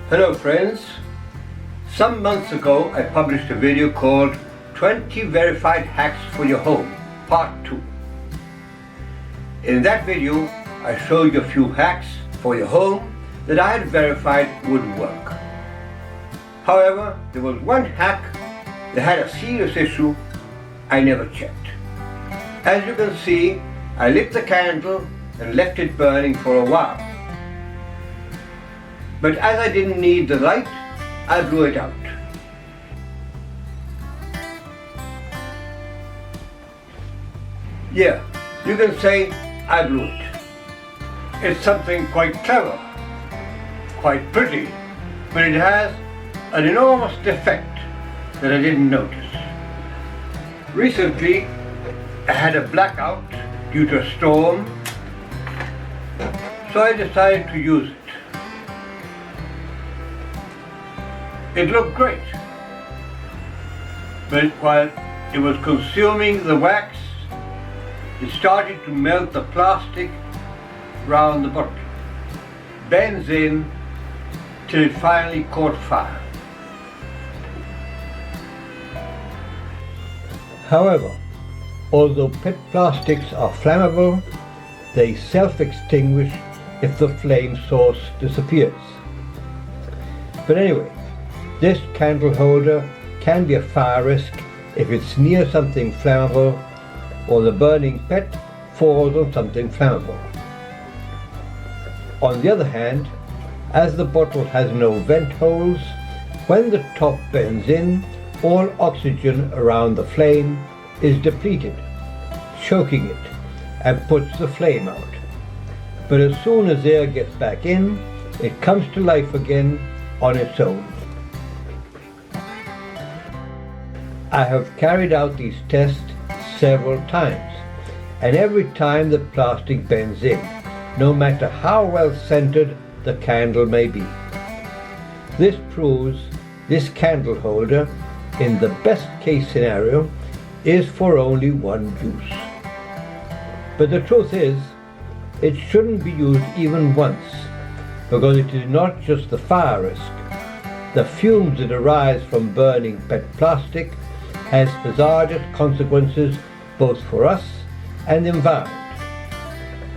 Hello friends. Some months ago I published a video called 20 Verified Hacks for Your Home, Part 2. In that video I showed you a few hacks for your home that I had verified would work. However, there was one hack that had a serious issue I never checked. As you can see, I lit the candle and left it burning for a while. But as I didn't need the light, I blew it out. Yeah, you can say I blew it. It's something quite clever, quite pretty, but it has an enormous defect that I didn't notice. Recently, I had a blackout due to a storm, so I decided to use it. It looked great, but while it was consuming the wax, it started to melt the plastic round the bottle, bends in till it finally caught fire. However, although PET plastics are flammable, they self-extinguish if the flame source disappears. But anyway, this candle holder can be a fire risk if it's near something flammable or the burning PET falls on something flammable. On the other hand, as the bottle has no vent holes, when the top bends in, all oxygen around the flame is depleted, choking it and puts the flame out. But as soon as air gets back in, it comes to life again on its own. I have carried out these tests several times, and every time the plastic bends in, no matter how well centered the candle may be. This proves this candle holder, in the best case scenario, is for only one use. But the truth is, it shouldn't be used even once, because it is not just the fire risk. The fumes that arise from burning PET plastic has hazardous consequences both for us and the environment.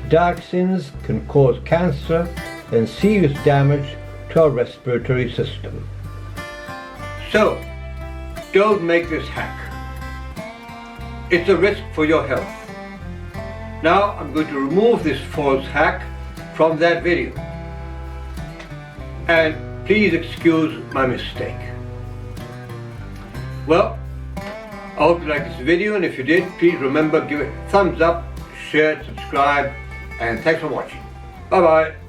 Dioxins can cause cancer and serious damage to our respiratory system. So, don't make this hack. It's a risk for your health. Now I'm going to remove this false hack from that video. And please excuse my mistake. Well, I hope you liked this video, and if you did, please remember, give it a thumbs up, share it, subscribe, and thanks for watching. Bye bye.